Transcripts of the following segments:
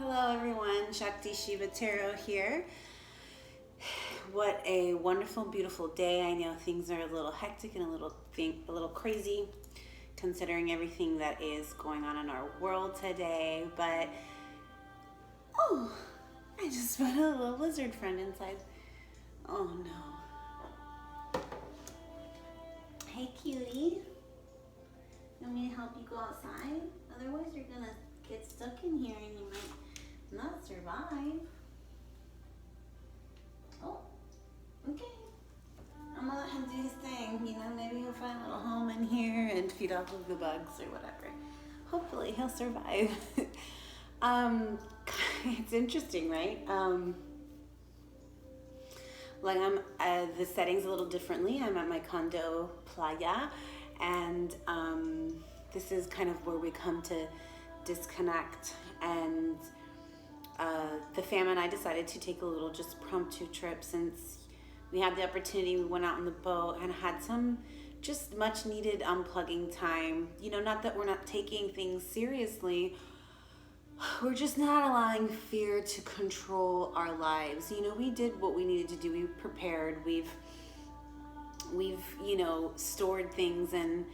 Hello everyone, ShaktiShivaTarot here. What a wonderful, beautiful day. I know things are a little hectic and a little crazy considering everything that is going on in our world today, but oh, I just found a little lizard friend inside. Oh no. Hey cutie. You want me to help you go outside? Otherwise you're gonna get stuck in here and you might not survive. Oh, okay. I'm gonna let him do his thing. You know, maybe he'll find a little home in here and feed off of the bugs or whatever. Hopefully he'll survive. It's interesting, right? Like the setting's a little differently. I'm at my condo playa, and this is kind of where we come to disconnect. And the fam and I decided to take a little just promptu trip since we had the opportunity. We went out on the boat and had some just much needed unplugging time. You know, not that we're not taking things seriously. We're just not allowing fear to control our lives. You know, we did what we needed to do. We prepared. We've you know, stored things, and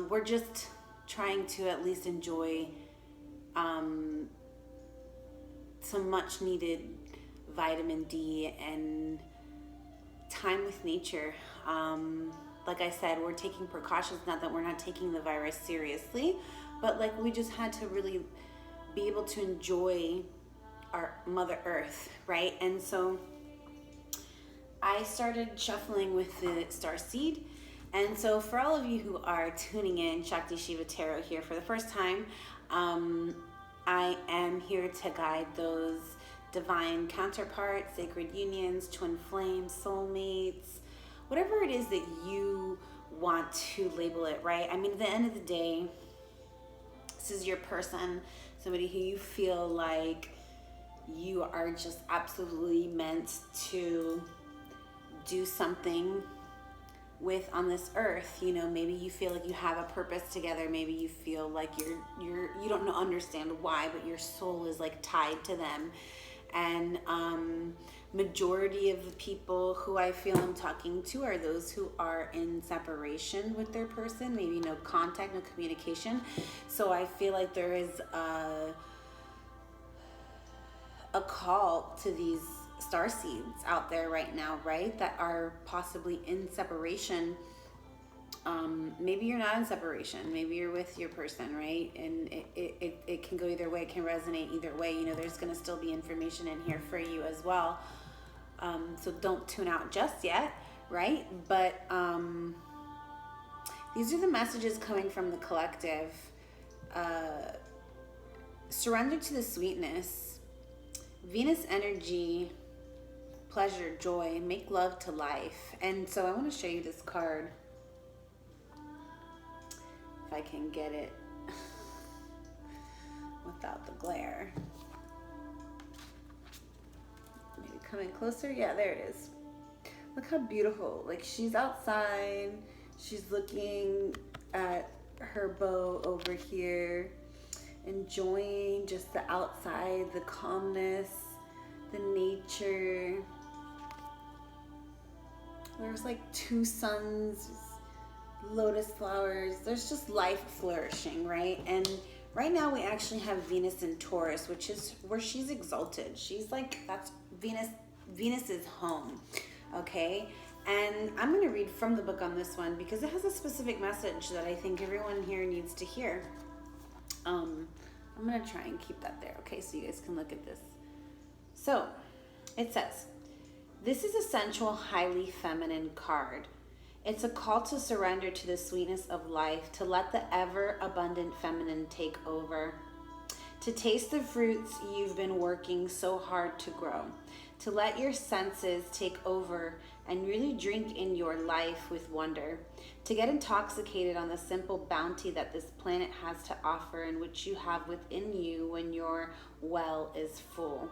we're just trying to at least enjoy some much needed vitamin D and time with nature. Like I said, we're taking precautions, not that we're not taking the virus seriously, but like we just had to really be able to enjoy our Mother Earth, right? And so I started shuffling with the Starseed. And so for all of you who are tuning in, ShaktiShivaTarot here for the first time, I am here to guide those divine counterparts, sacred unions, twin flames, soulmates, whatever it is that you want to label it, right? I mean, at the end of the day, this is your person, somebody who you feel like you are just absolutely meant to do something with on this earth. You know, maybe you feel like you have a purpose together. Maybe you feel like you don't understand why, but your soul is like tied to them. And majority of the people who I feel I'm talking to are those who are in separation with their person, maybe no contact, no communication. So I feel like there is a call to these star seeds out there right now, right, that are possibly in separation. Maybe you're not in separation, maybe you're with your person, right? And it can go either way. It can resonate either way. You know, there's going to still be information in here for you as well, so don't tune out just yet, right? But these are the messages coming from the collective. Surrender to the sweetness, Venus energy, pleasure, joy, make love to life. And so I want to show you this card, if I can get it without the glare. Maybe come in closer. Yeah, there it is. Look how beautiful. Like, she's outside, she's looking at her bow over here, enjoying just the outside, the calmness, the nature. There's like two suns, lotus flowers. There's just life flourishing, right? And right now we actually have Venus in Taurus, which is where she's exalted. She's like, that's Venus's home, okay? And I'm going to read from the book on this one because it has a specific message that I think everyone here needs to hear. I'm going to try and keep that there, okay, so you guys can look at this. So it says, this is a sensual, highly feminine card. It's a call to surrender to the sweetness of life, to let the ever-abundant feminine take over, to taste the fruits you've been working so hard to grow, to let your senses take over and really drink in your life with wonder, to get intoxicated on the simple bounty that this planet has to offer and which you have within you when your well is full.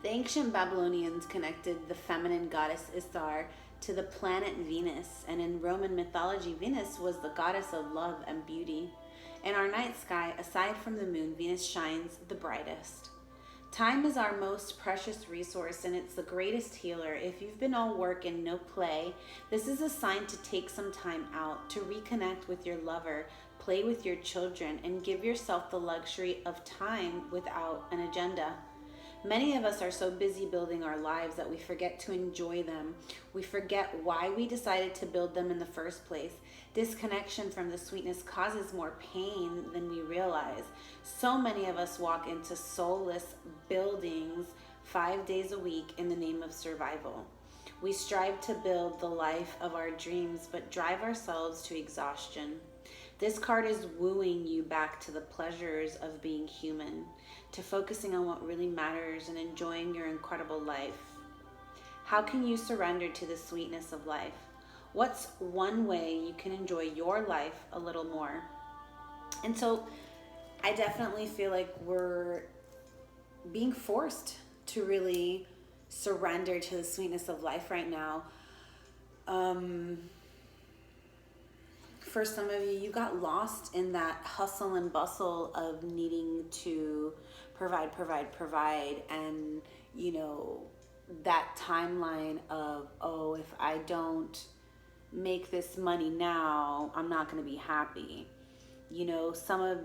The ancient Babylonians connected the feminine goddess Ishtar to the planet Venus, and in Roman mythology, Venus was the goddess of love and beauty. In our night sky, aside from the moon, Venus shines the brightest. Time is our most precious resource, and it's the greatest healer. If you've been all work and no play, this is a sign to take some time out, to reconnect with your lover, play with your children, and give yourself the luxury of time without an agenda. Many of us are so busy building our lives that we forget to enjoy them. We forget why we decided to build them in the first place. Disconnection from the sweetness causes more pain than we realize. So many of us walk into soulless buildings 5 days a week in the name of survival. We strive to build the life of our dreams, but drive ourselves to exhaustion. This card is wooing you back to the pleasures of being human, to focusing on what really matters and enjoying your incredible life. How can you surrender to the sweetness of life? What's one way you can enjoy your life a little more? And so I definitely feel like we're being forced to really surrender to the sweetness of life right now. For some of you, you got lost in that hustle and bustle of needing to provide, and, you know, that timeline of, oh, if I don't make this money now, I'm not going to be happy. You know,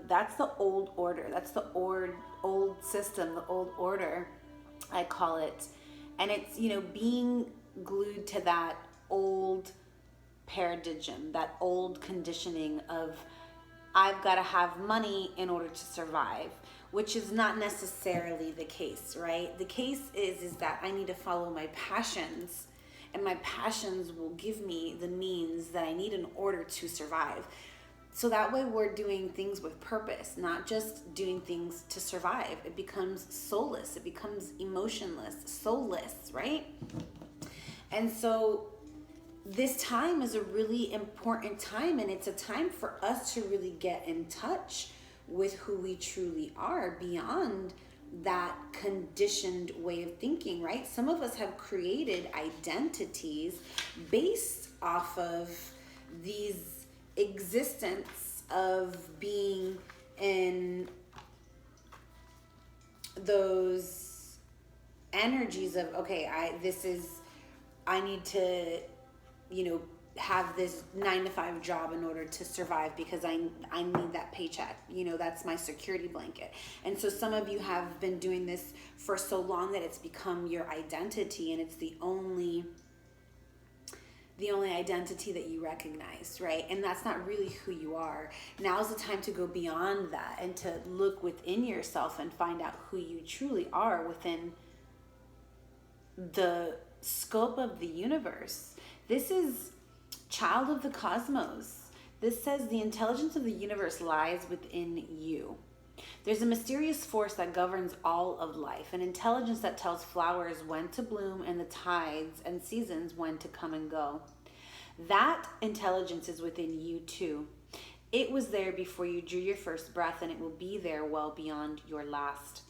that's the old order. That's the old system, the old order, I call it. And it's, you know, being glued to that old paradigm, that old conditioning of I've got to have money in order to survive, which is not necessarily the case, right? The case is that I need to follow my passions, and my passions will give me the means that I need in order to survive. So that way we're doing things with purpose, not just doing things to survive. It becomes soulless, it becomes emotionless, soulless, right? And so this time is a really important time, and it's a time for us to really get in touch with who we truly are beyond that conditioned way of thinking, right? Some of us have created identities based off of these existence of being in those energies of, okay, I need to, you know, have this 9-to-5 job in order to survive because I need that paycheck. You know, that's my security blanket. And so some of you have been doing this for so long that it's become your identity, and it's the only identity that you recognize, right? And that's not really who you are. Now's the time to go beyond that and to look within yourself and find out who you truly are within the scope of the universe. This is child of the cosmos. This says the intelligence of the universe lies within you. There's a mysterious force that governs all of life, an intelligence that tells flowers when to bloom and the tides and seasons when to come and go. That intelligence is within you too. It was there before you drew your first breath, and it will be there well beyond your last.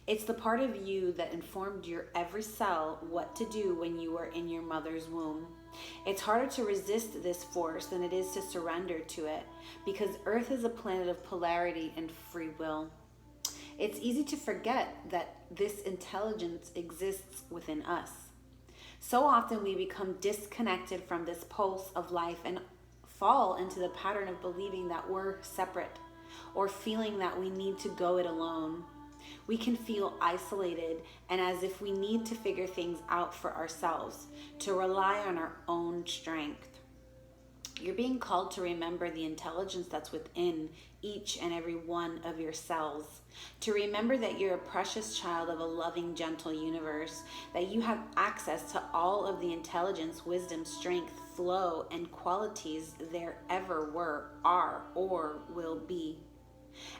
It's the part of you that informed your every cell what to do when you were in your mother's womb. It's harder to resist this force than it is to surrender to it, because Earth is a planet of polarity and free will. It's easy to forget that this intelligence exists within us. So often we become disconnected from this pulse of life and fall into the pattern of believing that we're separate, or feeling that we need to go it alone. We can feel isolated and as if we need to figure things out for ourselves, to rely on our own strength. You're being called to remember the intelligence that's within each and every one of your cells, to remember that you're a precious child of a loving, gentle universe, that you have access to all of the intelligence, wisdom, strength, flow, and qualities there ever were, are, or will be.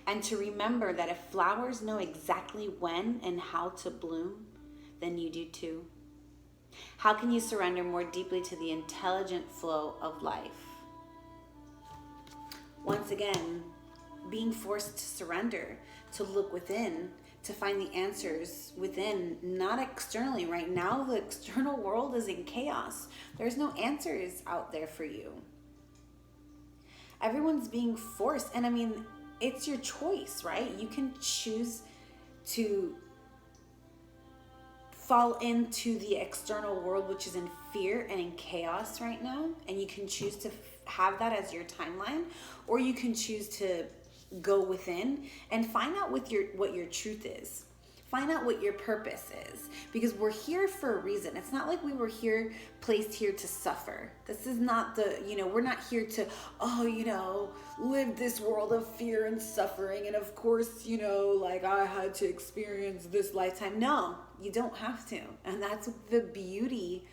And to remember that if flowers know exactly when and how to bloom, then you do too. How can you surrender more deeply to the intelligent flow of life? Once again, being forced to surrender, to look within, to find the answers within, not externally. Right now, the external world is in chaos. There's no answers out there for you. Everyone's being forced. And I mean, it's your choice, right? You can choose to fall into the external world, which is in fear and in chaos right now. And you can choose to have that as your timeline, or you can choose to go within and find out what your truth is. Find out what your purpose is, because we're here for a reason. It's not like we were placed here to suffer. This is not we're not here to, live this world of fear and suffering. And of course, like I had to experience this lifetime. No, you don't have to. And that's the beauty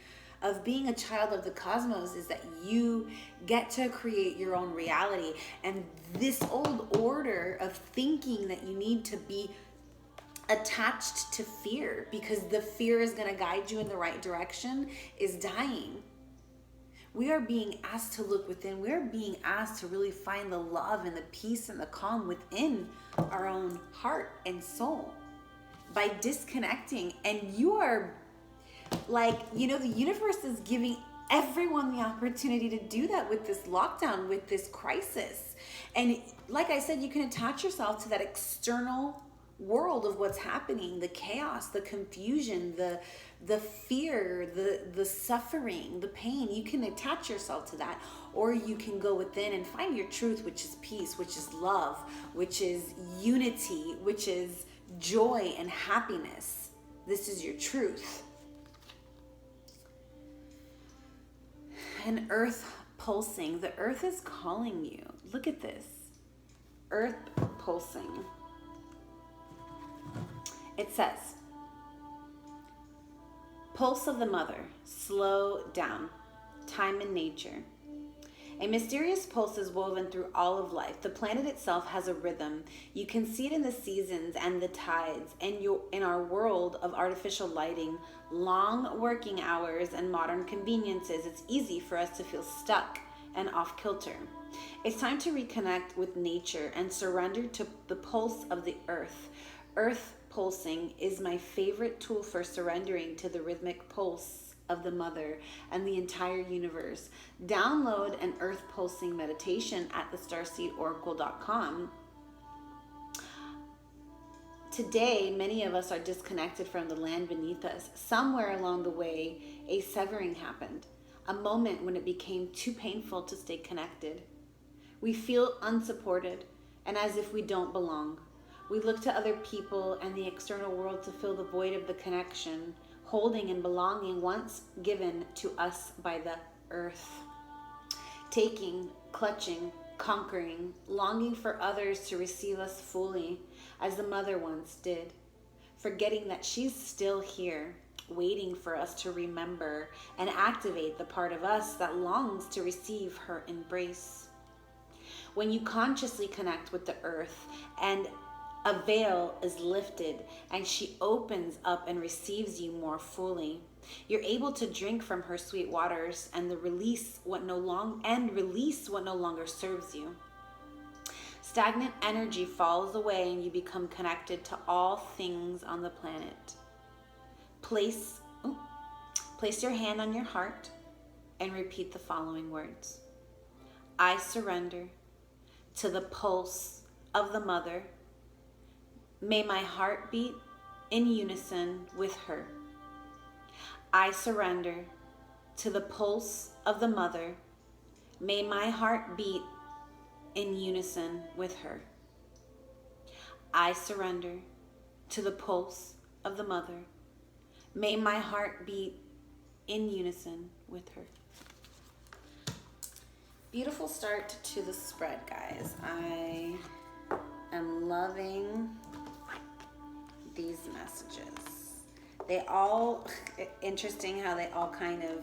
of being a child of the cosmos, is that you get to create your own reality. And this old order of thinking that you need to be attached to fear because the fear is going to guide you in the right direction is dying. We are being asked to look within. We are being asked to really find the love and the peace and the calm within our own heart and soul by disconnecting. And you are the universe is giving everyone the opportunity to do that with this lockdown, with this crisis. And like I said, you can attach yourself to that external world of what's happening, the chaos, the confusion, the fear, the suffering, the pain. You can attach yourself to that, or you can go within and find your truth, which is peace, which is love, which is unity, which is joy and happiness. This is your truth. And earth pulsing. The earth is calling you. Look at this. Earth pulsing. It says, pulse of the mother, slow down, time and nature. A mysterious pulse is woven through all of life. The planet itself has a rhythm. You can see it in the seasons and the tides, and in our world of artificial lighting, long working hours, and modern conveniences, it's easy for us to feel stuck and off kilter. It's time to reconnect with nature and surrender to the pulse of the earth. Earth pulsing is my favorite tool for surrendering to the rhythmic pulse of the mother and the entire universe. Download an earth pulsing meditation at the StarseedOracle.com. Today, many of us are disconnected from the land beneath us. Somewhere along the way, a severing happened, a moment when it became too painful to stay connected. We feel unsupported and as if we don't belong. We look to other people and the external world to fill the void of the connection, holding and belonging once given to us by the earth. Taking, clutching, conquering, longing for others to receive us fully, as the mother once did. Forgetting that she's still here, waiting for us to remember and activate the part of us that longs to receive her embrace. When you consciously connect with the earth and a veil is lifted and she opens up and receives you more fully, you're able to drink from her sweet waters and release what no longer serves you. Stagnant energy falls away and you become connected to all things on the planet. Place your hand on your heart and repeat the following words. I surrender to the pulse of the mother. May my heart beat in unison with her. I surrender to the pulse of the mother. May my heart beat in unison with her. I surrender to the pulse of the mother. May my heart beat in unison with her. Beautiful start to the spread, guys. I am loving these messages. They all, interesting how they all kind of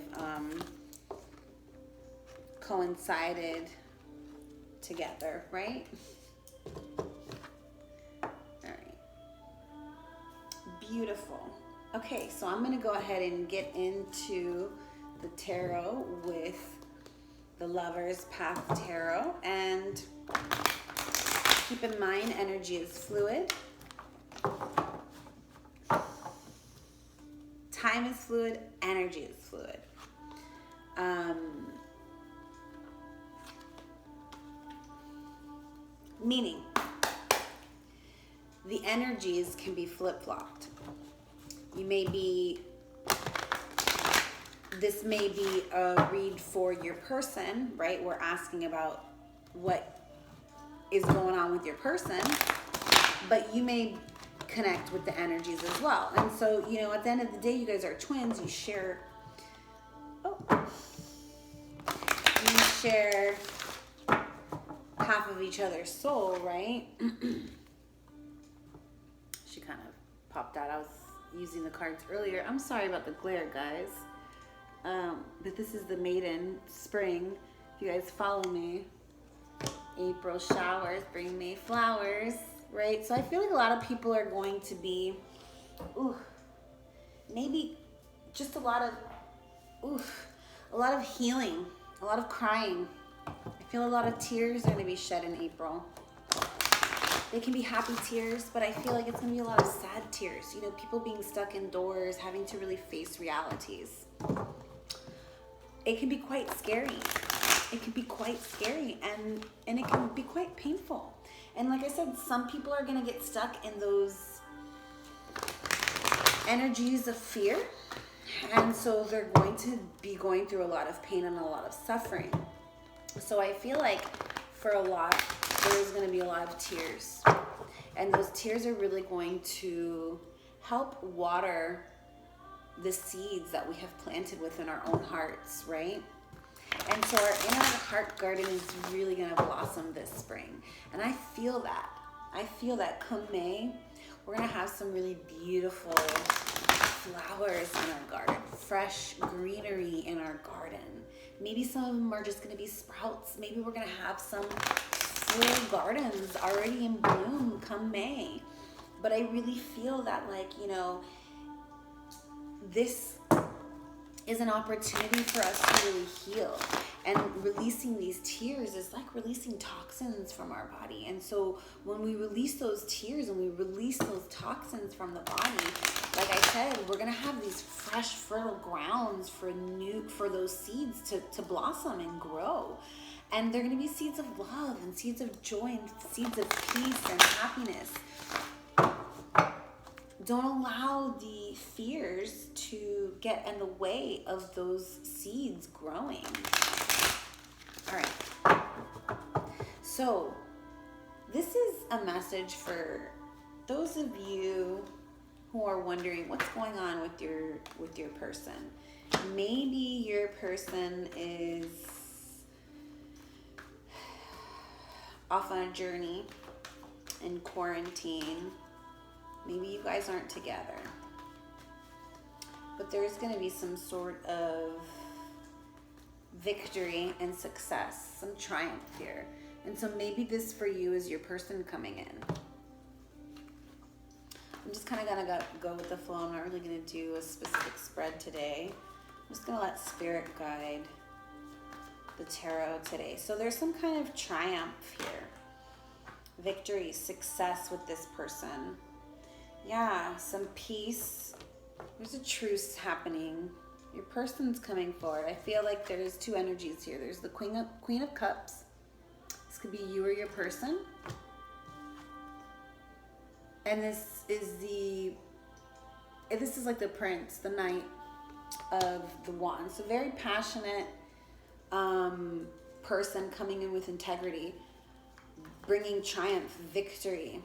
coincided together, right? All right. Beautiful. Okay, so I'm going to go ahead and get into the tarot with the Lover's Path Tarot. And keep in mind, energy is fluid. Time is fluid, energy is fluid. Meaning, the energies can be flip-flopped. You may be, this may be a read for your person, right? We're asking about what is going on with your person, but you may connect with the energies as well. And so, you know, at the end of the day, you guys are twins. You share, you share half of each other's soul, right? She kind of popped out. I was using the cards earlier. I'm sorry about the glare, guys. But this is the maiden spring. If you guys follow me, April showers bring May flowers, right? So I feel like a lot of people are going to be, maybe just a lot of healing, a lot of crying. I feel a lot of tears are going to be shed in April. They can be happy tears, but I feel like it's going to be a lot of sad tears. You know, people being stuck indoors, having to really face realities. It can be quite scary. It can be quite scary, and it can be quite painful. And like I said, some people are going to get stuck in those energies of fear. And so they're going to be going through a lot of pain and a lot of suffering. So I feel like for a lot, there's going to be a lot of tears. And those tears are really going to help water the seeds that we have planted within our own hearts, right? And so our inner heart garden is really going to blossom this spring. And I feel that. I feel that come May, we're going to have some really beautiful flowers in our garden, fresh greenery in our garden. Maybe some of them are just going to be sprouts. Maybe we're going to have some full gardens already in bloom come May. But I really feel that, like, you know, this is an opportunity for us to really heal. And releasing these tears is like releasing toxins from our body. And so when we release those tears and we release those toxins from the body, like I said, we're going to have these fresh, fertile grounds for those seeds to blossom and grow. And they're going to be seeds of love and seeds of joy and seeds of peace and happiness. Don't allow the fears to get in the way of those seeds growing. All right. So this is a message for those of you who are wondering what's going on with your person. Maybe your person is off on a journey in quarantine. Maybe you guys aren't together, but there's going to be some sort of victory and success, some triumph here. And so maybe this for you is your person coming in. I'm just kind of going to go with the flow. I'm not really going to do a specific spread today. I'm just going to let spirit guide the tarot today. So there's some kind of triumph here. Victory, success with this person. Yeah, some peace. There's a truce happening. Your person's coming forward. I feel like there's two energies here. There's the Queen of Cups. This could be you or your person. And this is like the Prince, the Knight of the Wand. So very passionate person coming in with integrity, bringing triumph, victory,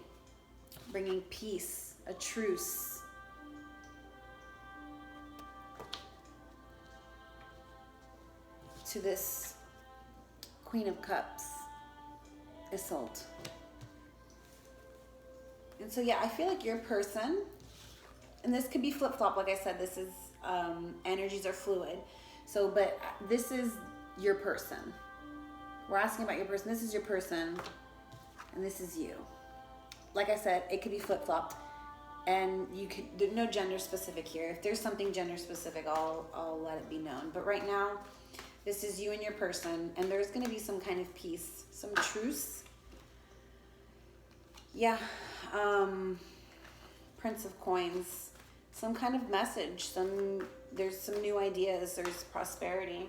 bringing peace, a truce. To this Queen of Cups, Isolde. And so, yeah, I feel like your person, and this could be flip-flop, like I said, this is, energies are fluid. So, but this is your person. We're asking about your person. This is your person, and this is you. Like I said, it could be flip-flopped, and you could, there's no gender specific here. If there's something gender specific, I'll let it be known. But right now, this is you and your person, and there's going to be some kind of peace, some truce. Yeah, Prince of Coins, some kind of message, there's some new ideas, there's prosperity.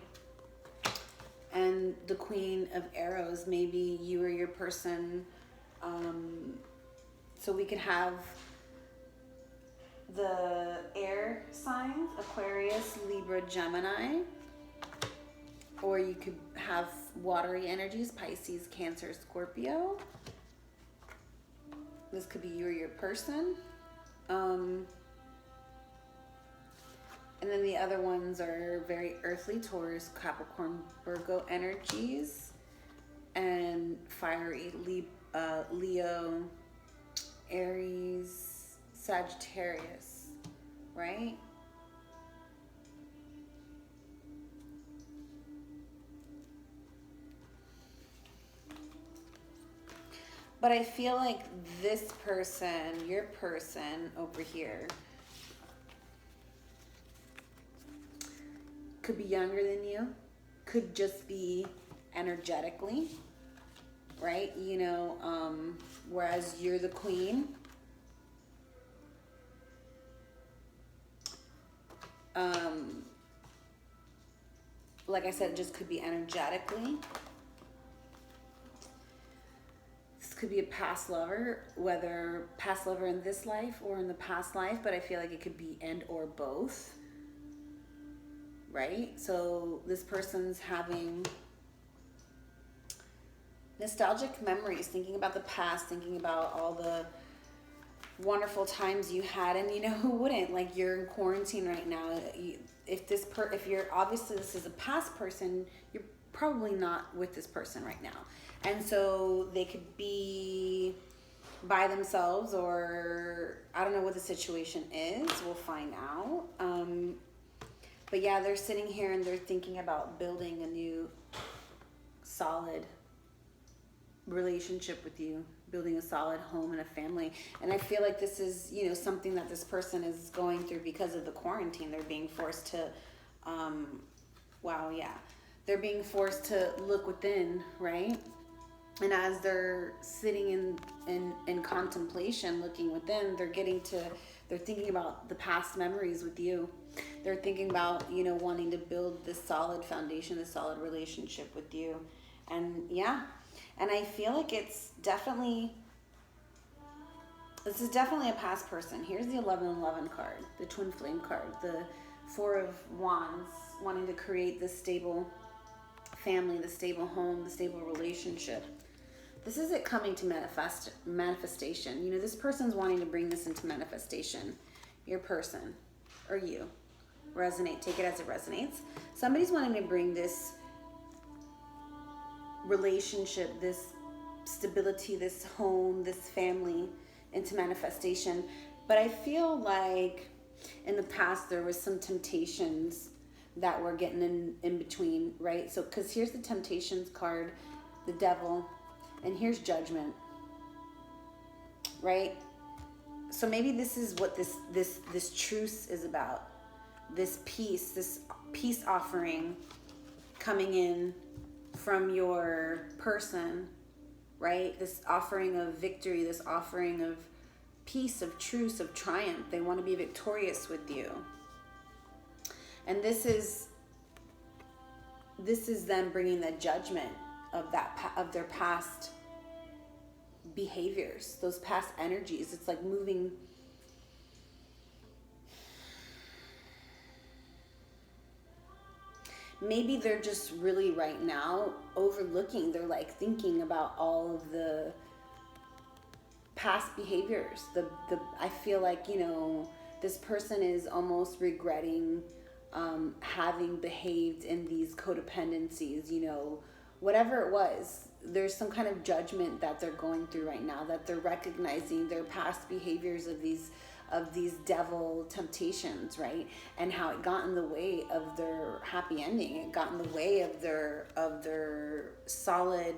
And the Queen of Arrows, maybe you or your person So we could have the air signs, Aquarius, Libra, Gemini. Or you could have watery energies, Pisces, Cancer, Scorpio. This could be you or your person. And then the other ones are very earthly, Taurus, Capricorn, Virgo energies. And fiery, Leo, Aries, Sagittarius, right? But I feel like this person, your person over here, could be younger than you, could just be energetically, right? You know, whereas you're the queen. Like I said, it just could be energetically. This could be a past lover, whether past lover in this life or in the past life, but I feel like it could be and or both, right? So this person's having nostalgic memories, thinking about the past, thinking about all the wonderful times you had. And you know, who wouldn't? Like, you're in quarantine right now. If you're, obviously this is a past person, you're probably not with this person right now. And so they could be by themselves, or I don't know what the situation is. We'll find out. But yeah, they're sitting here and they're thinking about building a new solid relationship with you, building a solid home and a family. And I feel like this is, you know, something that this person is going through because of the quarantine. They're being forced to, they're being forced to look within, right? And as they're sitting in contemplation, looking within, they're thinking about the past memories with you. They're thinking about, you know, wanting to build this solid foundation, this solid relationship with you. And yeah, and I feel like this is definitely a past person. Here's the 1111 card, the Twinflame card, the Four of Wands, wanting to create this stable family, the stable home, the stable relationship. This is it coming to manifestation. You know, this person's wanting to bring this into manifestation. Your person, or you. Resonate, take it as it resonates. Somebody's wanting to bring this relationship, this stability, this home, this family into manifestation. But I feel like in the past there was some temptations that were getting in between, right? So, because here's the temptations card, the devil, and here's judgment, right? So maybe this is what this truce is about. This peace offering coming in from your person, right? This offering of victory, this offering of peace, of truce, of triumph. They want to be victorious with you. And this is them bringing the judgment of their past behaviors, those past energies. It's like moving. Maybe they're just really right now overlooking, they're like thinking about all of the past behaviors. I feel like, you know, this person is almost regretting having behaved in these codependencies, you know, whatever it was. There's some kind of judgment that they're going through right now, that they're recognizing their past behaviors of these devil temptations, right? And how it got in the way of their happy ending. It got in the way of their solid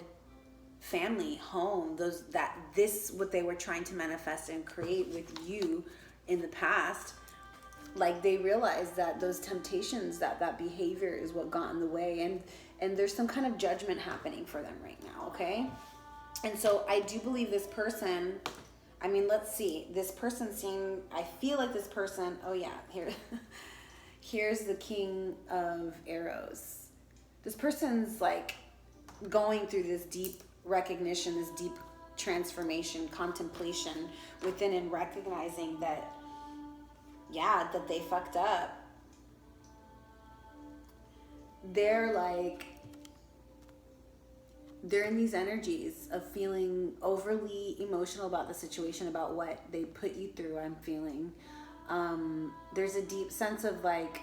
family home, what they were trying to manifest and create with you in the past. Like, they realized that those temptations, that behavior is what got in the way, and there's some kind of judgment happening for them right now, okay? And so I do believe this person, I mean, let's see, this person I feel like this person, oh yeah, here's the King of Arrows. This person's like going through this deep recognition, this deep transformation, contemplation within, and recognizing that, yeah, that they fucked up. They're like, they're in these energies of feeling overly emotional about the situation, about what they put you through. I'm feeling there's a deep sense of like,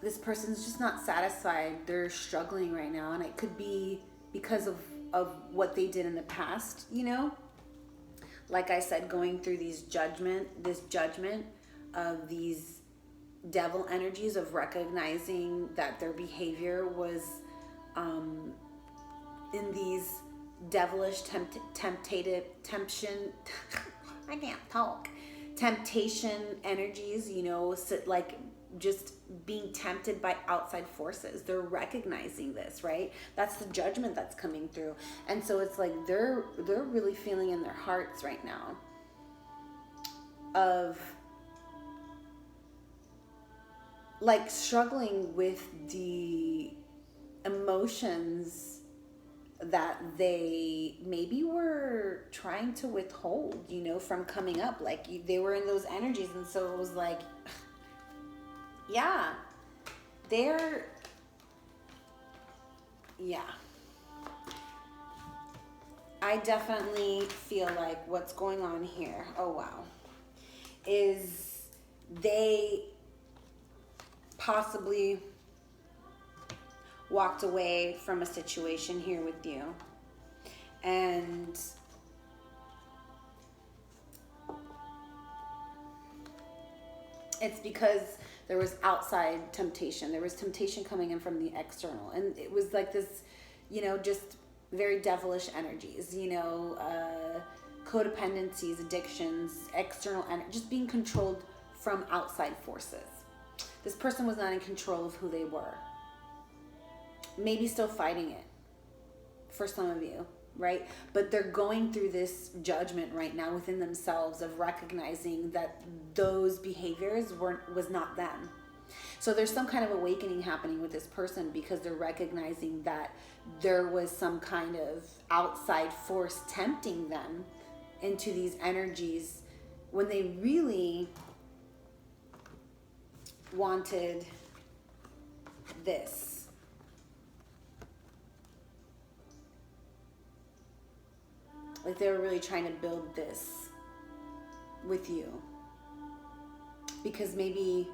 this person's just not satisfied. They're struggling right now, and it could be because of what they did in the past, you know? Like I said, going through this judgment of these devil energies, of recognizing that their behavior was in these devilish temptation energies, you know, so like just being tempted by outside forces. They're recognizing this, right? That's the judgment that's coming through. And so it's like they're really feeling in their hearts right now of like struggling with the emotions that they maybe were trying to withhold, you know, from coming up. Like they were in those energies, and so it was like, yeah, I definitely feel like what's going on here, oh wow, is they possibly walked away from a situation here with you, and it's because there was outside temptation. There was temptation coming in from the external, and it was like this, you know, just very devilish energies, you know, codependencies, addictions, external, and just being controlled from outside forces. This person was not in control of who they were. Maybe still fighting it for some of you, right? But they're going through this judgment right now within themselves of recognizing that those behaviors was not them. So there's some kind of awakening happening with this person, because they're recognizing that there was some kind of outside force tempting them into these energies when they really wanted this. Like they were really trying to build this with you. Because maybe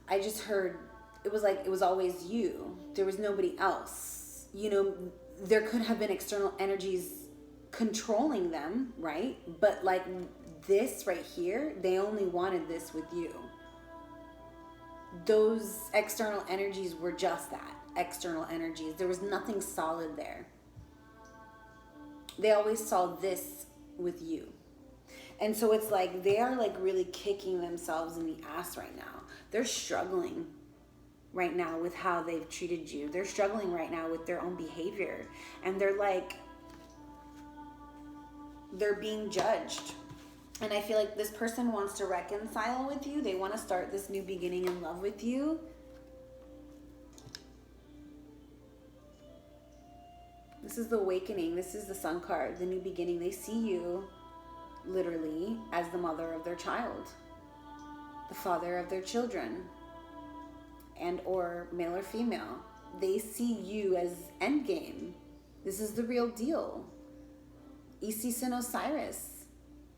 I just heard it was like it was always you. There was nobody else. You know, there could have been external energies controlling them, right? But like this right here, they only wanted this with you. Those external energies were just that, external energies. There was nothing solid there. They always saw this with you. And so it's like they are like really kicking themselves in the ass right now. They're struggling right now with how they've treated you. They're struggling right now with their own behavior. And they're like, they're being judged. And I feel like this person wants to reconcile with you. They want to start this new beginning in love with you. This is the awakening. This is the Sun card, the new beginning. They see you literally as the mother of their child, the father of their children, and or male or female. They see you as endgame. This is the real deal. Isis and Osiris,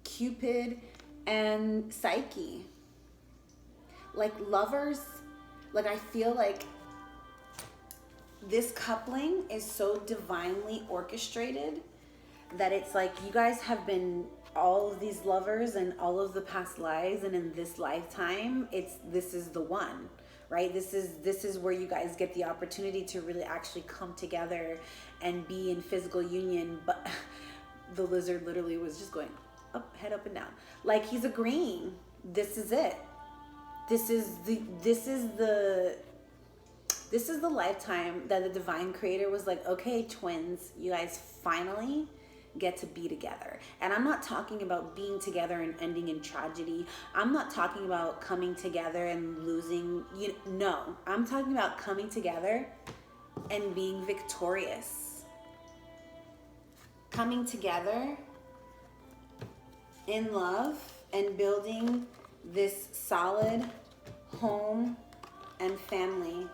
Cupid and Psyche. Like lovers, like I feel like this coupling is so divinely orchestrated that it's like you guys have been all of these lovers in all of the past lives, and in this lifetime, this is the one, right? This is where you guys get the opportunity to really actually come together and be in physical union. But the lizard literally was just going up, head up and down, like he's agreeing. This is it. This is the lifetime that the divine creator was like, okay, twins, you guys finally get to be together. And I'm not talking about being together and ending in tragedy. I'm not talking about coming together and losing, no. I'm talking about coming together and being victorious. coming together in love and building this solid home and family.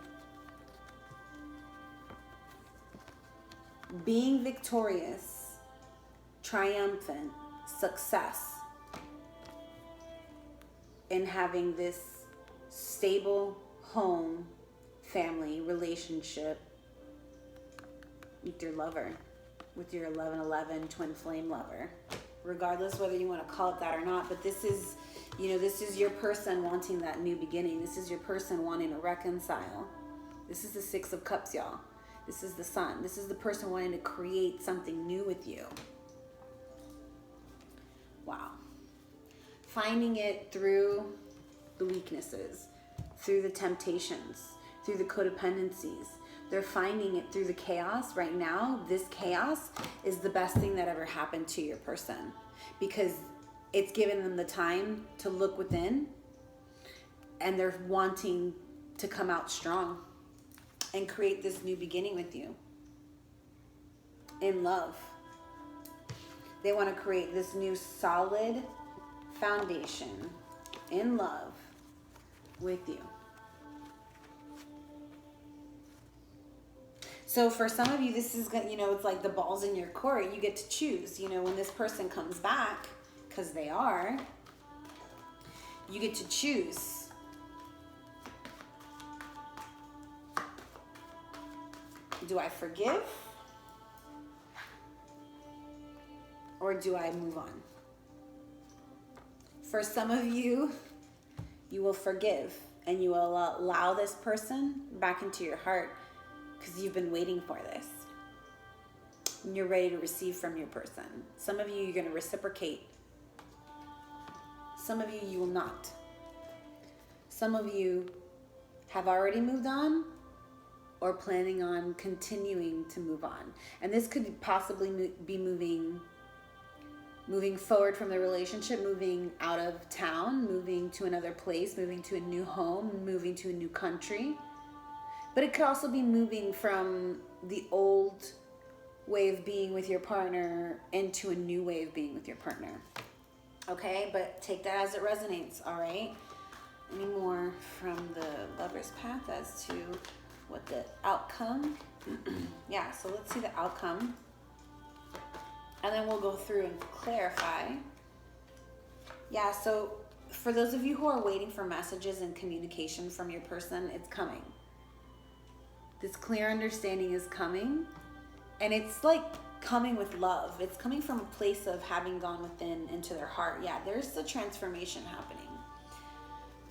Being victorious, triumphant, success in having this stable home, family, relationship with your lover, with your 1111 twin flame lover, regardless whether you want to call it that or not. But this is, you know, this is your person wanting that new beginning. This is your person wanting to reconcile. This is the Six of Cups, y'all. This is the Sun. This is the person wanting to create something new with you. Wow. Finding it through the weaknesses, through the temptations, through the codependencies. They're finding it through the chaos. Right now, this chaos is the best thing that ever happened to your person, because it's given them the time to look within, and they're wanting to come out strong and create this new beginning with you in love. They want to create this new solid foundation in love with you. So for some of you, this is going to, you know, it's like the ball's in your court. You get to choose, you know, when this person comes back, because they are, you get to choose. Do I forgive? Or do I move on? For some of you, you will forgive and you will allow this person back into your heart, because you've been waiting for this. And you're ready to receive from your person. Some of you, you're going to reciprocate. Some of you, you will not. Some of you have already moved on or planning on continuing to move on. And this could possibly be moving forward from the relationship, moving out of town, moving to another place, moving to a new home, moving to a new country. But it could also be moving from the old way of being with your partner into a new way of being with your partner. Okay, but take that as it resonates, all right? Any more from the Lover's Path as to what the outcome? Yeah, so let's see the outcome. And then we'll go through and clarify. Yeah, so for those of you who are waiting for messages and communication from your person, it's coming. This clear understanding is coming, and it's like coming with love. It's coming from a place of having gone within into their heart. Yeah, there's a transformation happening.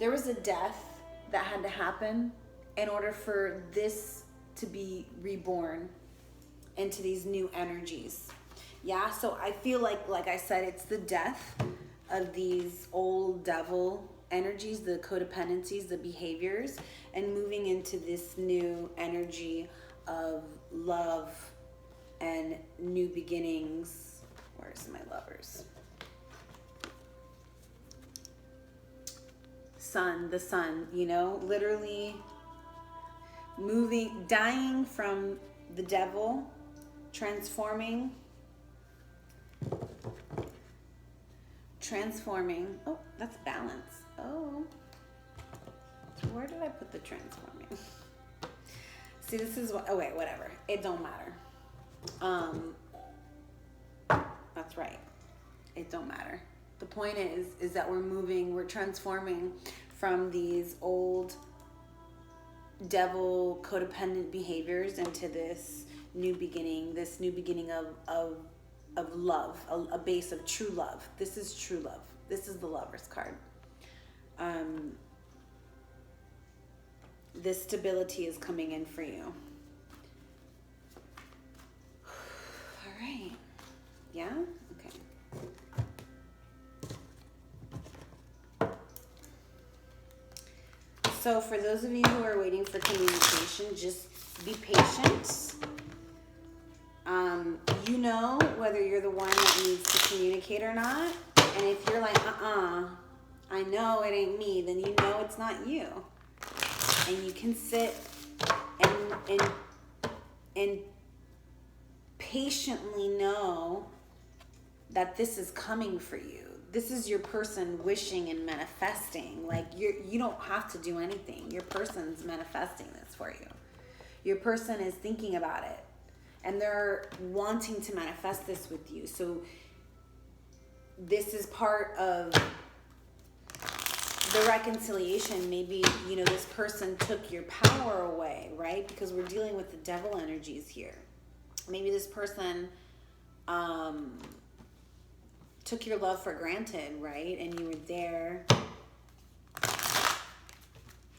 There was a death that had to happen in order for this to be reborn into these new energies. Yeah, so I feel like I said, it's the death of these old devil energies, the codependencies, the behaviors, and moving into this new energy of love and new beginnings. Where's my lovers? Sun, the sun, you know, literally moving, dying from the devil, transforming. Oh, that's balance. Oh, where did I put the transforming? See, this is what, oh wait, whatever. It don't matter. That's right. It don't matter. The point is that we're transforming from these old devil codependent behaviors into this new beginning of love, a base of true love. This is true love. This is the Lover's card. This stability is coming in for you. All right. Yeah? Okay. So for those of you who are waiting for communication, just be patient. You know whether you're the one that needs to communicate or not. And if you're like, I know it ain't me, then you know it's not you. And you can sit and patiently know that this is coming for you. This is your person wishing and manifesting. Like you don't have to do anything. Your person's manifesting this for you. Your person is thinking about it, and they're wanting to manifest this with you. So this is part of the reconciliation. Maybe, you know, this person took your power away, right? Because we're dealing with the devil energies here. Maybe this person took your love for granted, right? And you were there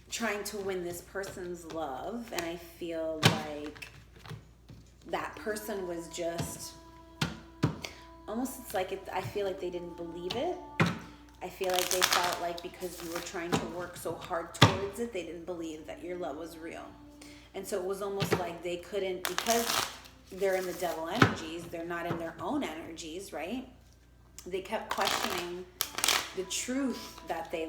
trying to win this person's love. And I feel like that person was just almost, it's like I feel like they didn't believe it. I feel like they felt like because you were trying to work so hard towards it, they didn't believe that your love was real. And so it was almost like they couldn't, because they're in the devil energies, they're not in their own energies, right? They kept questioning the truth that they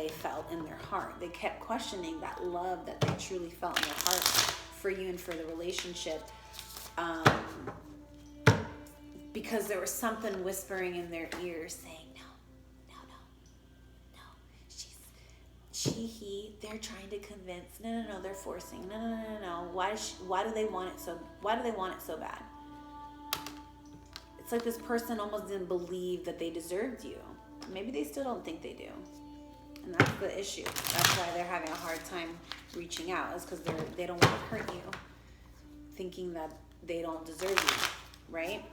felt in their heart. They kept questioning that love that they truly felt in their heart for you and for the relationship. Because there was something whispering in their ears saying, they're trying to convince, no, they're forcing, no. Why do they want it so bad? It's like this person almost didn't believe that they deserved you. Maybe they still don't think they do. And that's the issue. That's why they're having a hard time reaching out, is because they don't want to hurt you, thinking that they don't deserve you, right?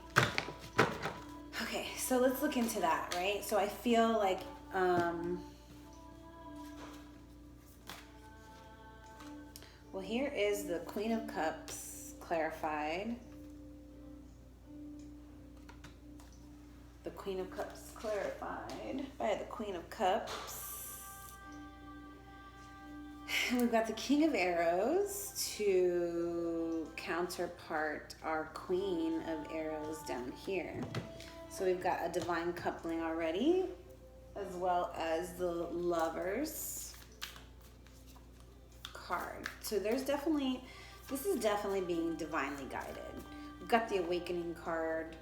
Okay, so let's look into that, right? So I feel like well, here is the Queen of Cups clarified. The Queen of Cups clarified by the Queen of Cups. And we've got the King of Arrows to counterpart our Queen of Arrows down here. So we've got a divine coupling already, as well as the Lovers card. So there's definitely, this is definitely being divinely guided. We've got the Awakening card.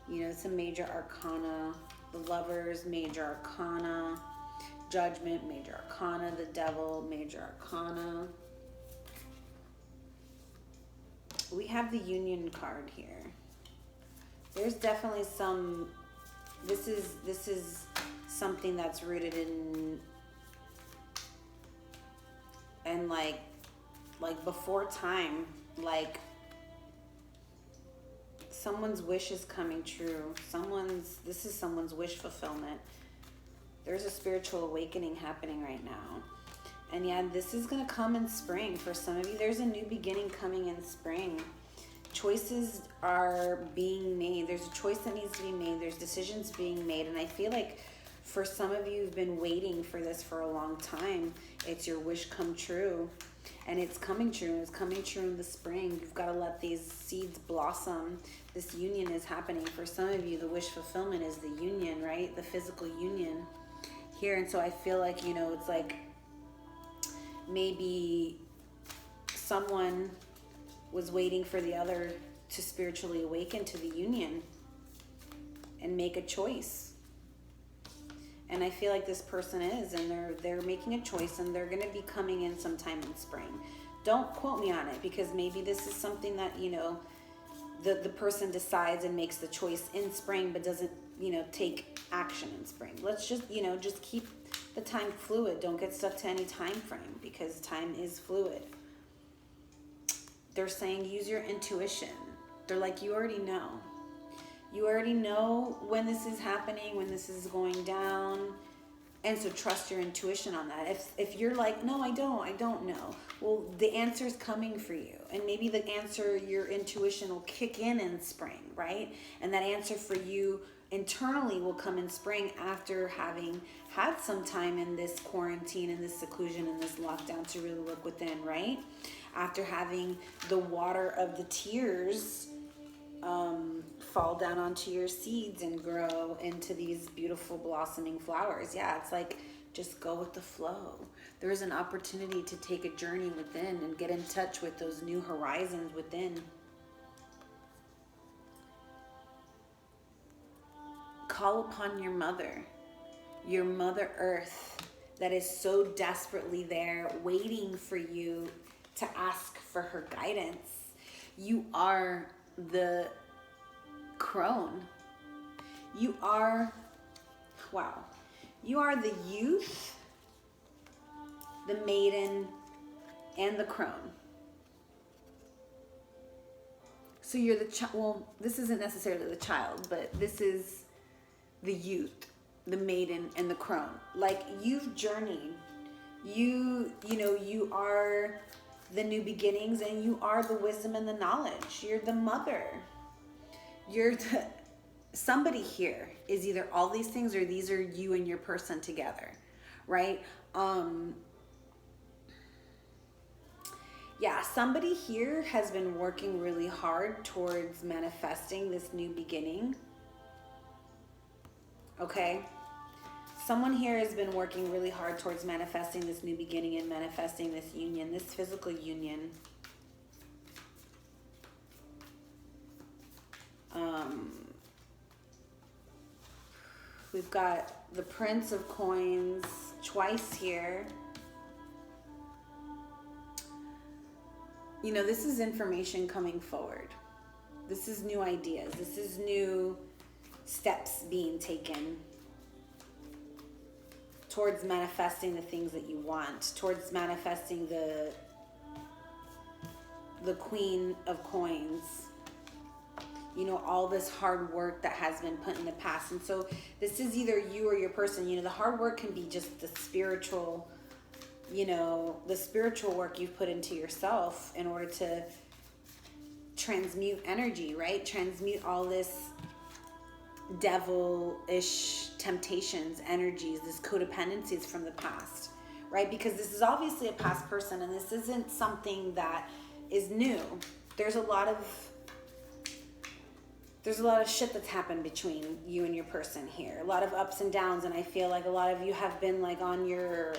You know, it's a major arcana. The Lovers, major arcana. Judgment, major arcana. The Devil, major arcana. We have the Union card here. There's definitely some, this is something that's rooted in like before time, like someone's wish is coming true. This is someone's wish fulfillment. There's a spiritual awakening happening right now. And yeah, this is going to come in spring. For some of you, there's a new beginning coming in spring. Choices are being made. There's a choice that needs to be made. There's decisions being made. And I feel like for some of you who've been waiting for this for a long time, it's your wish come true. And it's coming true. It's coming true in the spring. You've got to let these seeds blossom. This union is happening. For some of you, the wish fulfillment is the union, right? The physical union here. And so I feel like, you know, it's like maybe someone was waiting for the other to spiritually awaken to the union and make a choice. And I feel like this person is, and they're making a choice, and they're going to be coming in sometime in spring. Don't quote me on it, because maybe this is something that, you know, the person decides and makes the choice in spring, but doesn't, you know, take action in spring. Let's just, you know, just keep the time fluid. Don't get stuck to any time frame, because time is fluid. They're saying use your intuition. They're like, you already know. You already know when this is happening, when this is going down. And so trust your intuition on that. If you're like, no, I don't know. Well, the answer's coming for you. And maybe the answer, your intuition will kick in spring, right? And that answer for you internally will come in spring after having had some time in this quarantine, in this seclusion, in this lockdown to really look within, right? After having the water of the tears fall down onto your seeds and grow into these beautiful blossoming flowers. Yeah, it's like, just go with the flow. There is an opportunity to take a journey within and get in touch with those new horizons within. call upon your mother Earth, that is so desperately there waiting for you to ask for her guidance. You are the crone. You are, wow, you are the youth, the maiden, and the crone. So you're the child. Well, this isn't necessarily the child, but this is the youth, the maiden, and the crone. Like, you've journeyed. You know, you are the new beginnings, and you are the wisdom and the knowledge. You're the mother. You're the, somebody here is either all these things, or these are you and your person together, right? Yeah, somebody here has been working really hard towards manifesting this new beginning. Okay? Someone here has been working really hard towards manifesting this new beginning and manifesting this union, this physical union. We've got the Prince of Coins twice here. You know, this is information coming forward. This is new ideas. This is new steps being taken towards manifesting the things that you want, towards manifesting the Queen of Coins. You know, all this hard work that has been put in the past. And so this is either you or your person. You know, the hard work can be just the spiritual, you know, the spiritual work you've put into yourself in order to transmute energy, right? Transmute all this devilish temptations, energies, this codependencies from the past, right? Because this is obviously a past person, and this isn't something that is new. There's a lot of shit that's happened between you and your person here. A lot of ups and downs, and I feel like a lot of you have been like on your,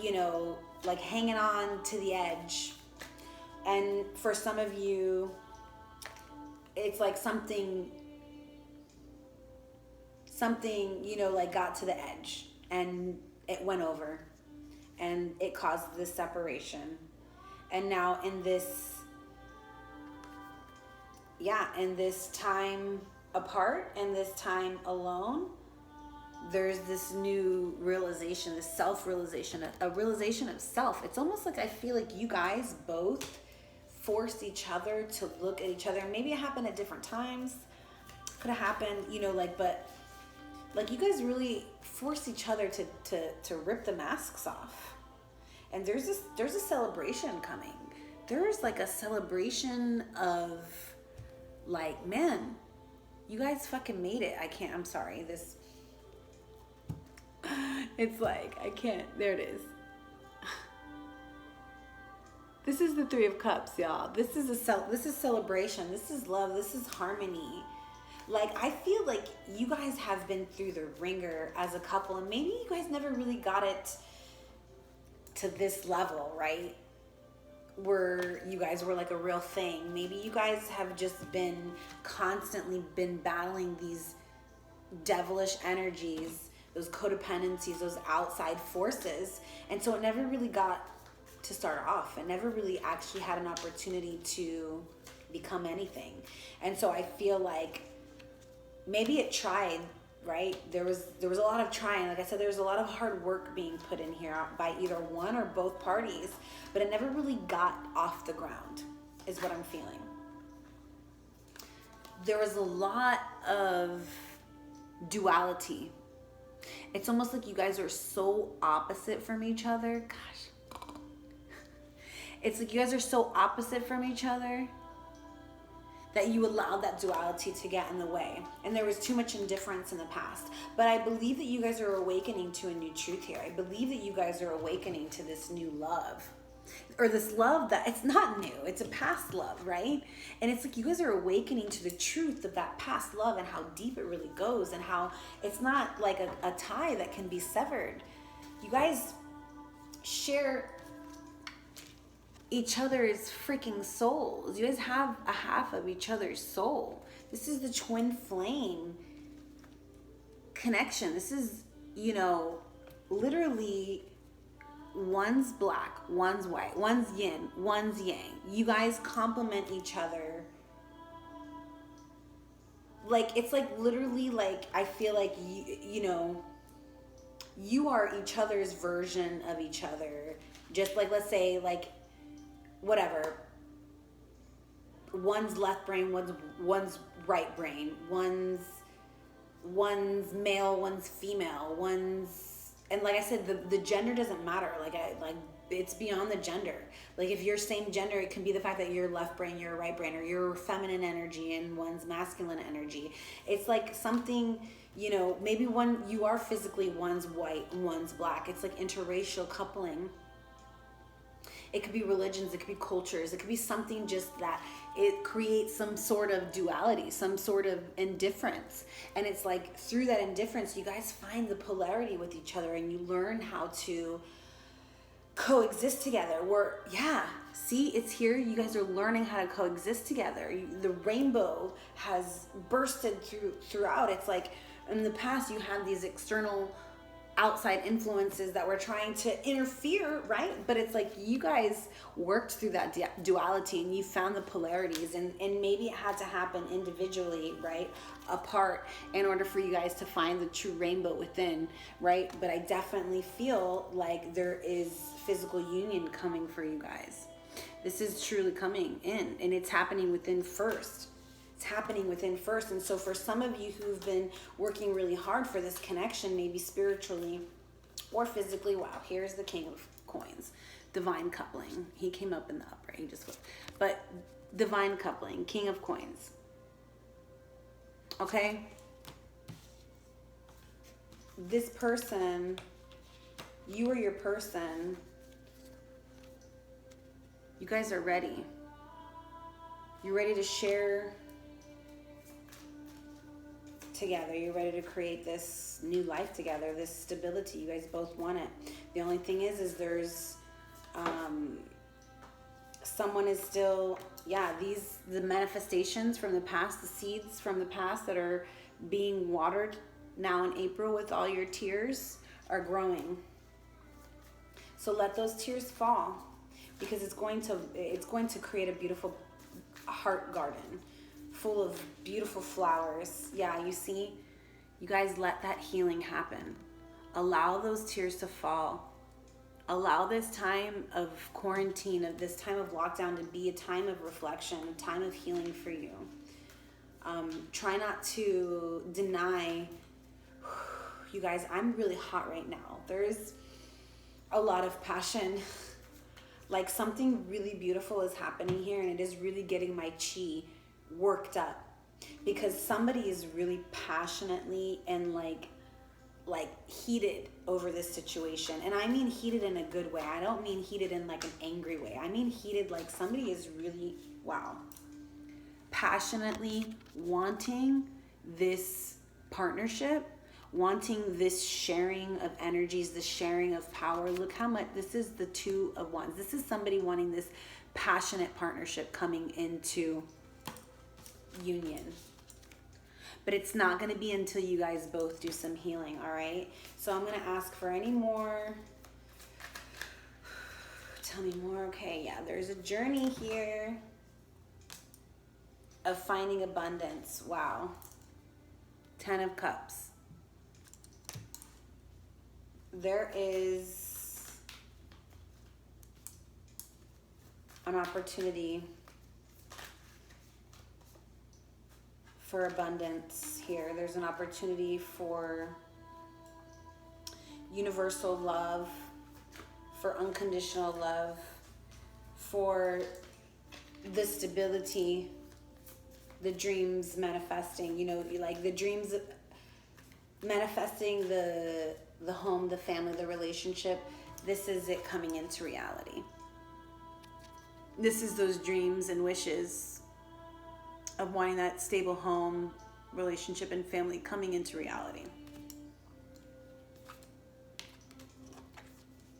you know, like hanging on to the edge. And for some of you, it's like something, you know, like got to the edge and it went over and it caused this separation. And now in this, in this time apart and this time alone, there's this new realization, this self-realization, a realization of self. It's almost like I feel like you guys both forced each other to look at each other. Maybe it happened at different times. Could have happened, you know, like, but like you guys really forced each other to rip the masks off. And there's a celebration coming. There's like a celebration of like, man, you guys fucking made it. I'm sorry. It's like, I can't, there it is. This is the Three of Cups, y'all. This is celebration. This is love. This is harmony. Like, I feel like you guys have been through the ringer as a couple, and maybe you guys never really got it to this level, right? Where you guys were like a real thing. Maybe you guys have just been constantly battling these devilish energies, those codependencies, those outside forces. And so it never really got to start off. It never really actually had an opportunity to become anything. And so I feel like maybe it tried, right? There was a lot of trying. Like I said, there's a lot of hard work being put in here by either one or both parties, but it never really got off the ground, is what I'm feeling. There was a lot of duality. It's almost like you guys are so opposite from each other. Gosh. It's like you guys are so opposite from each other that you allowed that duality to get in the way. And there was too much indifference in the past. But I believe that you guys are awakening to a new truth here. I believe that you guys are awakening to this new love. Or this love that, it's not new, it's a past love, right? And it's like you guys are awakening to the truth of that past love and how deep it really goes, and how it's not like a tie that can be severed. You guys share each other's freaking souls. You guys have a half of each other's soul. This is the twin flame connection. This is, you know, literally one's black, one's white, one's yin, one's yang. You guys complement each other. Like, it's like literally, like, I feel like, you know, you are each other's version of each other. Just like, let's say, like, whatever. One's left brain, one's right brain. One's male, one's female, and like I said, the gender doesn't matter. Like it's beyond the gender. Like if you're same gender, it can be the fact that you're left brain, you're right brain, or you're feminine energy and one's masculine energy. It's like something, you know, maybe you are physically, one's white, one's black. It's like interracial coupling. It could be religions, it could be cultures, it could be something just that it creates some sort of duality, some sort of indifference. And it's like through that indifference, you guys find the polarity with each other and you learn how to coexist together. See, it's here. You guys are learning how to coexist together. The rainbow has bursted throughout. It's like in the past, you had these external outside influences that were trying to interfere, right? But it's like you guys worked through that duality and you found the polarities, and maybe it had to happen individually, right, apart, in order for you guys to find the true rainbow within, right? But I definitely feel like there is physical union coming for you guys. This is truly coming in, and it's happening within first. It's happening within first. And so for some of you who've been working really hard for this connection, maybe spiritually or physically, wow, here's the King of Coins, divine coupling. He came up in the upright, he just flipped. But divine coupling, King of Coins. Okay? This person, you or your person, you guys are ready. You're ready to share together. You're ready to create this new life together, this stability. You guys both want it. The only thing is there's someone is still, the manifestations from the past, the seeds from the past that are being watered now in April with all your tears are growing. So let those tears fall, because it's going to create a beautiful heart garden full of beautiful flowers. Yeah, you see, you guys let that healing happen. Allow those tears to fall. Allow this time of quarantine, of this time of lockdown, to be a time of reflection, a time of healing for you. Try not to deny. You guys, I'm really hot right now. There's a lot of passion. Like something really beautiful is happening here, and it is really getting my chi worked up, because somebody is really passionately and like heated over this situation. And I mean heated in a good way. I don't mean heated in like an angry way. I mean heated like somebody is really, passionately wanting this partnership, wanting this sharing of energies, the sharing of power. Look how much, this is the Two of Wands. This is somebody wanting this passionate partnership coming into union. But it's not going to be until you guys both do some healing, all right? So I'm going to ask for any more. Tell me more. Okay, yeah, there's a journey here of finding abundance. Wow. 10 of Cups. There is an opportunity for abundance here. There's an opportunity for universal love, for unconditional love, for the stability, the dreams manifesting, like the dreams manifesting, the home, the family, the relationship. This is it coming into reality. This is those dreams and wishes of wanting that stable home, relationship, and family coming into reality.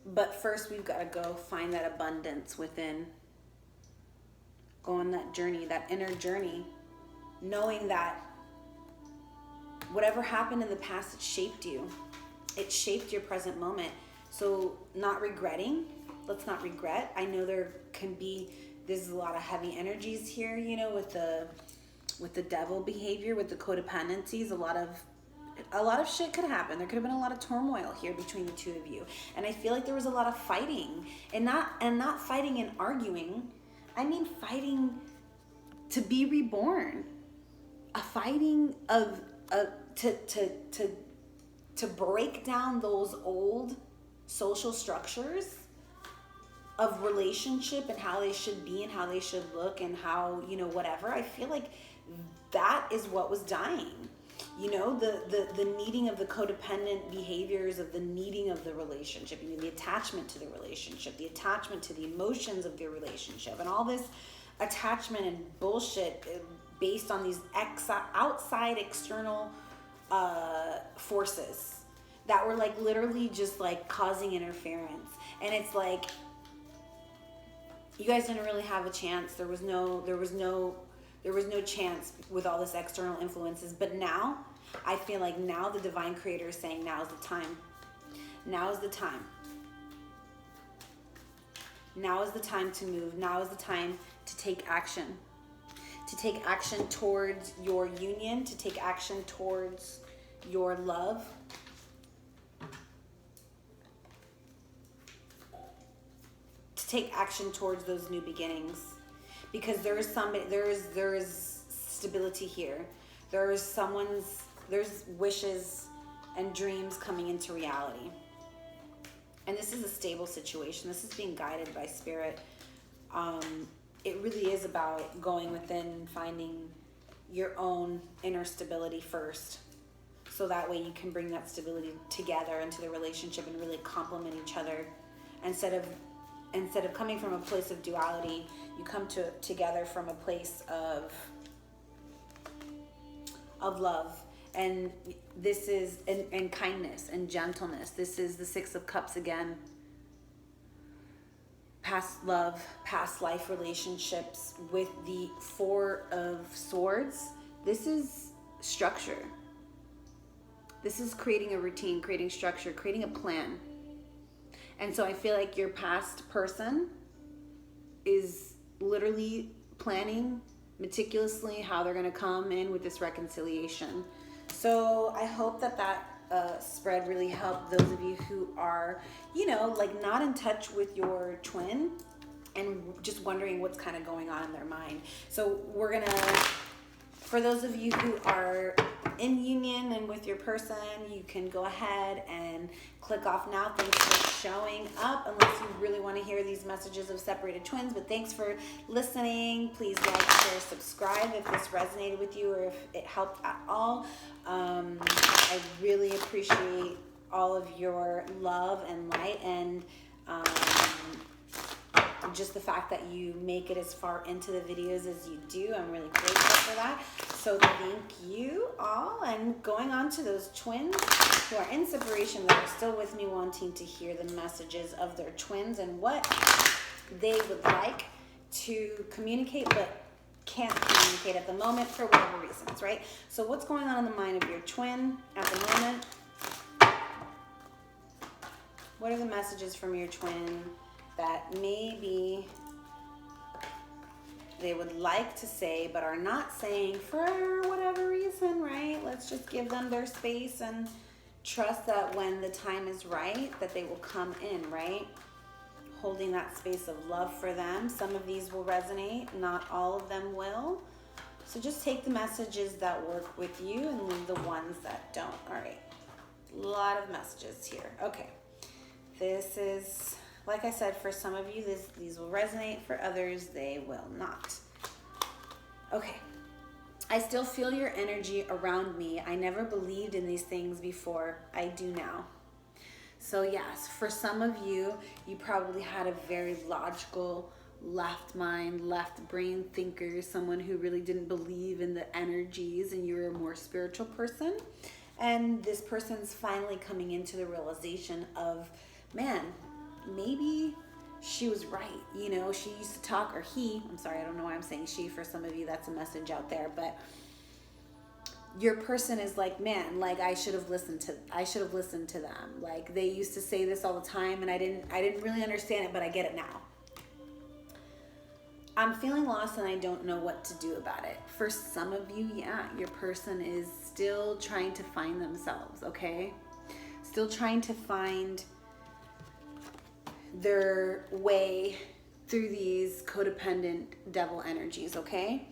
But first, we've got to go find that abundance within. Go on that journey, that inner journey knowing that whatever happened in the past, it shaped you. It shaped your present moment. So not regretting. Let's not regret. I know there's a lot of heavy energies here, you know, with the devil behavior, with the codependencies. A lot of shit could happen. There could have been a lot of turmoil here between the two of you. And I feel like there was a lot of fighting, and not fighting and arguing. I mean fighting to be reborn. A fighting to break down those old social structures of relationship and how they should be and how they should look and how, you know, whatever. I feel like that is what was dying. You know, the needing of the codependent behaviors, of the needing of the relationship, you know, the attachment to the relationship, the attachment to the emotions of the relationship, and all this attachment and bullshit based on these outside external forces that were like literally just like causing interference. And it's like, you guys didn't really have a chance. There was no chance with all this external influences. But now, I feel like now the divine creator is saying, now is the time. Now is the time. Now is the time to move. Now is the time to take action. To take action towards your union, to take action towards your love. To take action towards those new beginnings. Because there is stability here. There's wishes and dreams coming into reality. And this is a stable situation. This is being guided by spirit. It really is about going within, finding your own inner stability first. So that way you can bring that stability together into the relationship and really complement each other. Instead of coming from a place of duality, you come together from a place of love. And this is, and kindness and gentleness. This is the Six of Cups again. Past love, past life relationships with the Four of Swords. This is structure. This is creating a routine, creating structure, creating a plan. And so I feel like your past person is literally planning meticulously how they're going to come in with this reconciliation. So I hope that spread really helped those of you who are, you know, like not in touch with your twin and just wondering what's kind of going on in their mind. So we're going to, for those of you who are in union and with your person, you can go ahead and click off now. Thanks for showing up, unless you really want to hear these messages of separated twins. But thanks for listening. Please like, share, subscribe if this resonated with you or if it helped at all. I really appreciate all of your love and light, and just the fact that you make it as far into the videos as you do. I'm really grateful for that. So thank you all. And going on to those twins who are in separation that are still with me, wanting to hear the messages of their twins and what they would like to communicate but can't communicate at the moment for whatever reasons, right? So what's going on in the mind of your twin at the moment? What are the messages from your twin that maybe they would like to say but are not saying for whatever reason, right? Let's just give them their space and trust that when the time is right, that they will come in, right? Holding that space of love for them. Some of these will resonate, not all of them will. So just take the messages that work with you and leave the ones that don't. All right, a lot of messages here. Okay, this is, like I said, for some of you, these will resonate. For others, they will not. Okay. I still feel your energy around me. I never believed in these things before. I do now. So yes, for some of you, you probably had a very logical left mind, left brain thinker, someone who really didn't believe in the energies, and you're a more spiritual person. And this person's finally coming into the realization of, man, maybe she was right. You know, she used to talk, or he, I'm sorry, I don't know why I'm saying she. For some of you, that's a message out there. But your person is like, man, like I should have listened to them. Like they used to say this all the time and I didn't really understand it, but I get it now. I'm feeling lost and I don't know what to do about it. For some of you, yeah, your person is still trying to find themselves, okay? Still trying to find their way through these codependent devil energies, okay?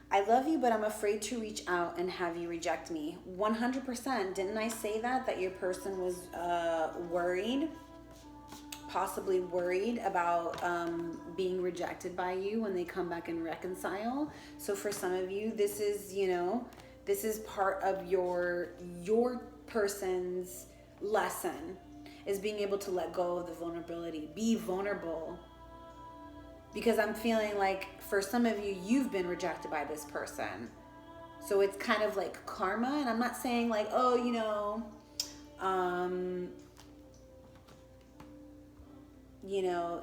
I love you, but I'm afraid to reach out and have you reject me. 100%. Didn't I say that your person was worried? Possibly worried about being rejected by you when they come back and reconcile. So for some of you, this is, you know, this is part of your person's lesson, is being able to let go of the vulnerability. Be vulnerable. Because I'm feeling like for some of you, you've been rejected by this person. So it's kind of like karma. And I'm not saying like, oh, you know,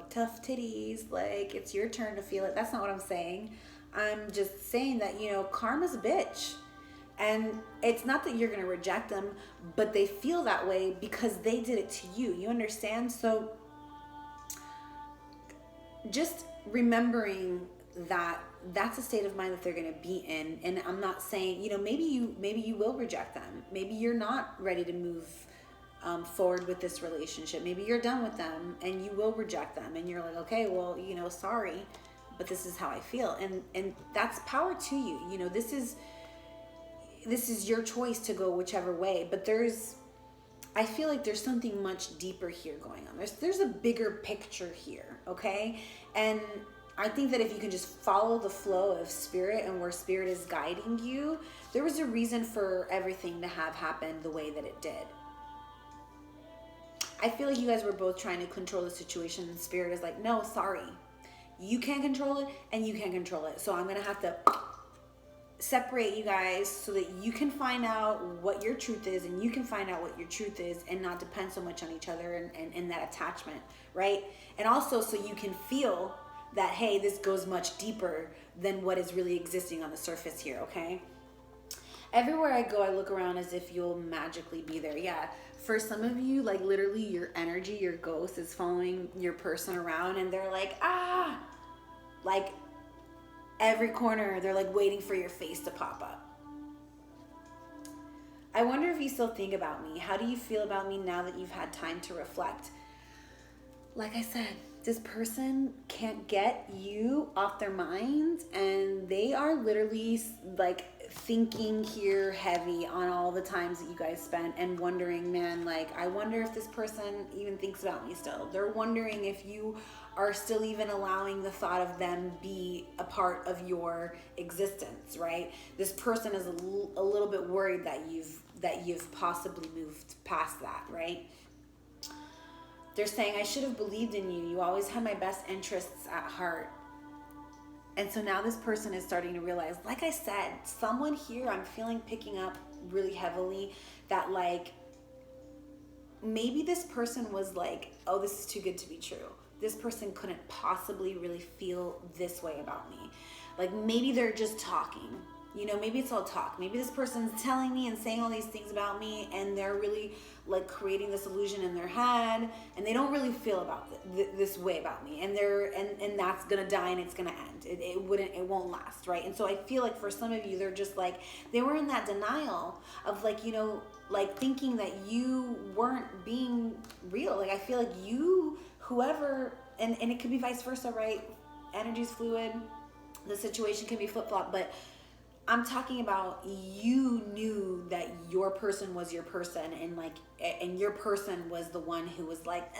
tough titties, like it's your turn to feel it. That's not what I'm saying. I'm just saying that, you know, karma's a bitch. And it's not that you're going to reject them, but they feel that way because they did it to you. You understand? So just remembering that that's a state of mind that they're going to be in. And I'm not saying, you know, maybe you will reject them. Maybe you're not ready to move forward with this relationship. Maybe you're done with them and you will reject them and you're like, okay, well, you know, sorry, but this is how I feel. And that's power to you. You know, this is your choice to go whichever way, but I feel like there's something much deeper here going on. There's a bigger picture here, okay? And I think that if you can just follow the flow of spirit and where spirit is guiding you, there was a reason for everything to have happened the way that it did. I feel like you guys were both trying to control the situation and spirit is like, no, sorry. You can't control it and you can't control it. So I'm going to have to separate you guys so that you can find out what your truth is and you can find out what your truth is and not depend so much on each other and that attachment, right? And also so you can feel that, hey, this goes much deeper than what is really existing on the surface here, okay? Everywhere I go, I look around as if you'll magically be there. Yeah, for some of you, like literally your energy, your ghost is following your person around and they're like, like every corner, they're like waiting for your face to pop up. I wonder if you still think about me. How do you feel about me now that you've had time to reflect? Like I said, this person can't get you off their minds and they are literally like thinking here heavy on all the times that you guys spent and wondering, man, like I wonder if this person even thinks about me still. They're wondering if you are still even allowing the thought of them be a part of your existence, right? This person is a little bit worried that you've possibly moved past that, right? They're saying, I should have believed in you. You always had my best interests at heart. And so now this person is starting to realize, like I said, someone here I'm feeling picking up really heavily that like, maybe this person was like, oh, this is too good to be true. This person couldn't possibly really feel this way about me. Like maybe they're just talking, you know, maybe it's all talk. Maybe this person's telling me and saying all these things about me and they're really like creating this illusion in their head and they don't really feel about this way about me and and that's gonna die and it's gonna end. It won't last, right? And so I feel like for some of you, they're just like, they were in that denial of like, you know, like thinking that you weren't being real. Like I feel like you, whoever, and it could be vice versa, right? Energy's fluid. The situation can be flip-flop, but I'm talking about you knew that your person was your person and your person was the one who was like,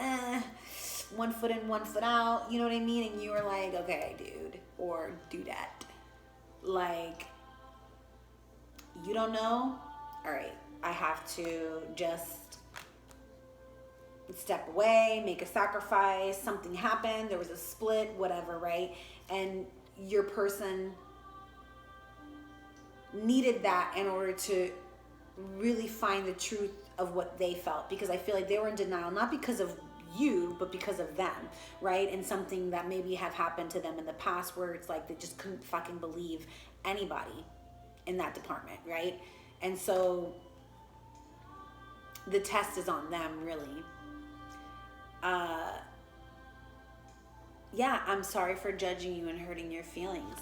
1 foot in, 1 foot out, you know what I mean? And you were like, okay, dude, or dudette. Like, you don't know? All right, I have to just step away, make a sacrifice, something happened, there was a split, whatever, right? And your person needed that in order to really find the truth of what they felt, because I feel like they were in denial, not because of you, but because of them, right? And something that maybe have happened to them in the past where it's like they just couldn't fucking believe anybody in that department, right? And so the test is on them, really. Yeah, I'm sorry for judging you and hurting your feelings.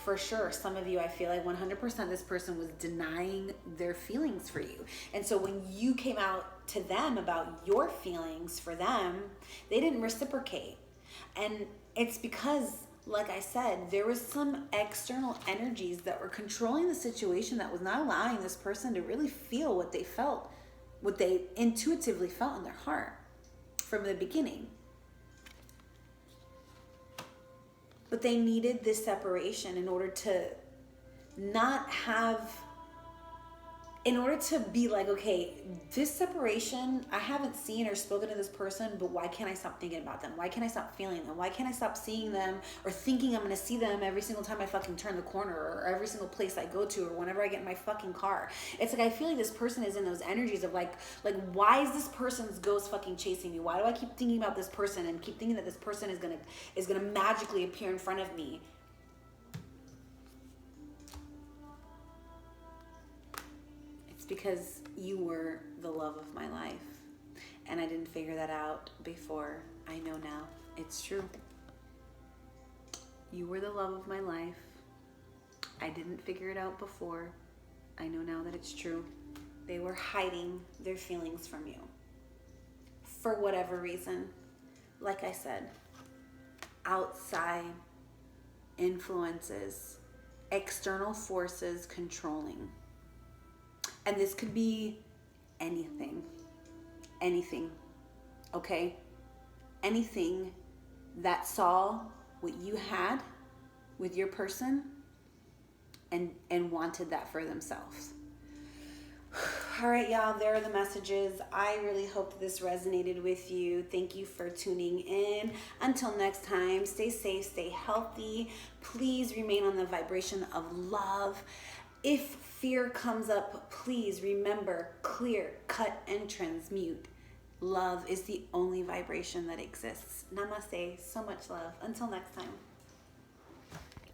For sure, some of you, I feel like 100% this person was denying their feelings for you. And so when you came out to them about your feelings for them, they didn't reciprocate. And it's because, like I said, there was some external energies that were controlling the situation that was not allowing this person to really feel what they felt, what they intuitively felt in their heart from the beginning. But they needed this separation in order to not have, in order to be like, okay, this separation, I haven't seen or spoken to this person, but why can't I stop thinking about them? Why can't I stop feeling them? Why can't I stop seeing them or thinking I'm going to see them every single time I fucking turn the corner or every single place I go to or whenever I get in my fucking car? It's like, I feel like this person is in those energies of like, why is this person's ghost fucking chasing me? Why do I keep thinking about this person and keep thinking that this person is going to magically appear in front of me? Because you were the love of my life, and I didn't figure that out before. I know now. It's true. You were the love of my life. I didn't figure it out before. I know now that it's true. They were hiding their feelings from you for whatever reason. Like I said, outside influences, external forces controlling. And this could be anything, okay? Anything that saw what you had with your person and wanted that for themselves. All right, y'all, there are the messages. I really hope this resonated with you. Thank you for tuning in. Until next time, stay safe, stay healthy. Please remain on the vibration of love. If fear comes up, please remember, clear, cut, and transmute. Love is the only vibration that exists. Namaste. So much love. Until next time.